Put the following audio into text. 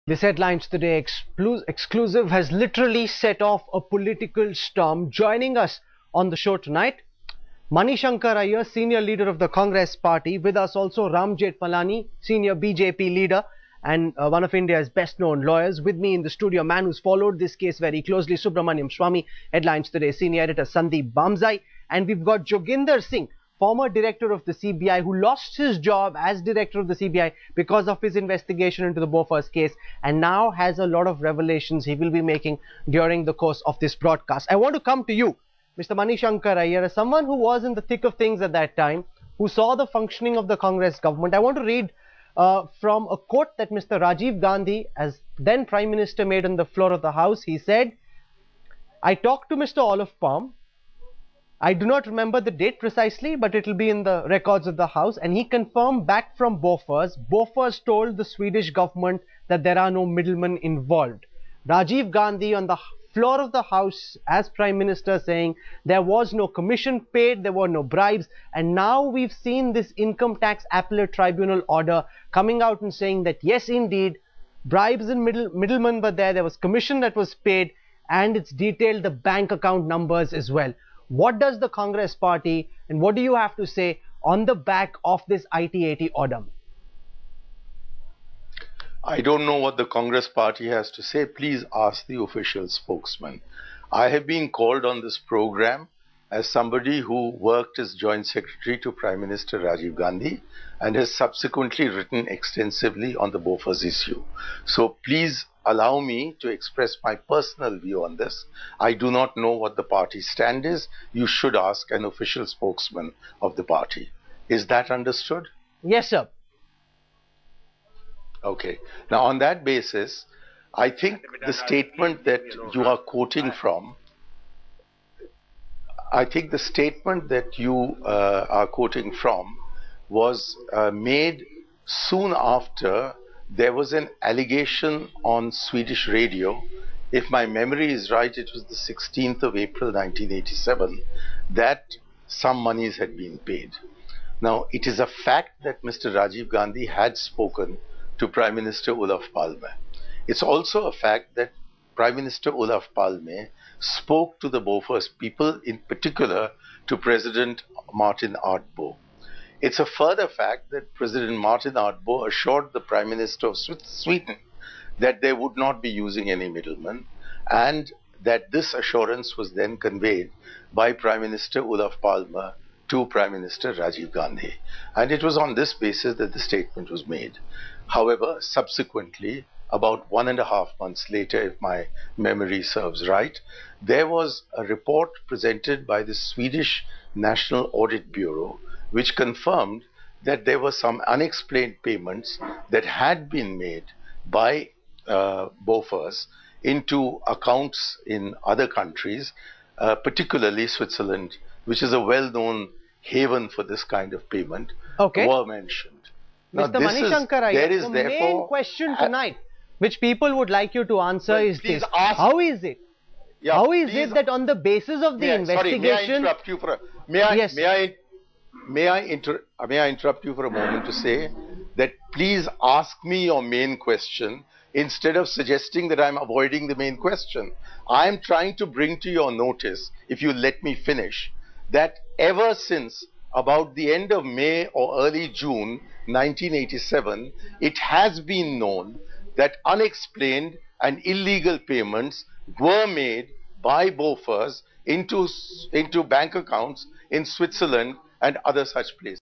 This Headlines Today exclusive has literally set off a political storm. Joining us on the show tonight, Manishankar Iyer, senior leader of the Congress party. With us also Ram Jethmalani, senior BJP leader and one of India's best known lawyers. With me in the studio, a man who's followed this case very closely, Subramaniam Swamy, Headlines Today senior editor Sandeep Bamzai. And we've got Joginder Singh, former director of the CBI, who lost his job as director of the CBI because of his investigation into the Bofors case, and now has a lot of revelations he will be making during the course of this broadcast. I want to come to you, Mr. Manishankar Iyer, as someone who was in the thick of things at that time, who saw the functioning of the Congress government. I want to read from a quote that Mr. Rajiv Gandhi, as then Prime Minister, made on the floor of the House. He said, "I talked to Mr. Olof Palme. I do not remember the date precisely, but it will be in the records of the House, and he confirmed back from Bofors. Bofors told the Swedish government that there are no middlemen involved." Rajiv Gandhi on the floor of the House as Prime Minister saying there was no commission paid, there were no bribes, and now we've seen this Income Tax Appellate Tribunal order coming out and saying that yes, indeed, bribes and middlemen were there was commission that was paid, and it's detailed the bank account numbers as well. What does the Congress party and what do you have to say on the back of this IT-80 order? I don't know what the Congress party has to say. Please ask the official spokesman. I have been called on this program as somebody who worked as Joint Secretary to Prime Minister Rajiv Gandhi and has subsequently written extensively on the Bofors issue. So please allow me to express my personal view on this. I do not know what the party's stand is. You should ask an official spokesman of the party. Is that understood? Yes, sir. Okay. Now, on that basis, I think the statement that you are quoting from, was made soon after there was an allegation on Swedish radio. If my memory is right, it was the 16th of April 1987 that some monies had been paid. Now, it is a fact that Mr. Rajiv Gandhi had spoken to Prime Minister Olof Palme. It's also a fact that Prime Minister Olof Palme spoke to the Bofors people, in particular to President Martin Ardbo. It's a further fact that President Martin Ardbo assured the Prime Minister of Sweden that they would not be using any middlemen, and that this assurance was then conveyed by Prime Minister Olof Palme to Prime Minister Rajiv Gandhi. And it was on this basis that the statement was made. However, subsequently, about 1.5 months later, if my memory serves right, there was a report presented by the Swedish National Audit Bureau which confirmed that there were some unexplained payments that had been made by Bofors into accounts in other countries, particularly Switzerland, which is a well-known haven for this kind of payment, were mentioned. Now, Mr. Manishankar Iyer, the main question tonight, which people would like you to answer, is this. How is it? Yeah, how is it that on the basis of the investigation... Sorry, may I interrupt you for a moment to say that please ask me your main question instead of suggesting that I'm avoiding the main question. I am trying to bring to your notice, if you let me finish, that ever since about the end of May or early June 1987, it has been known that unexplained and illegal payments were made by Bofors into bank accounts in Switzerland and other such places.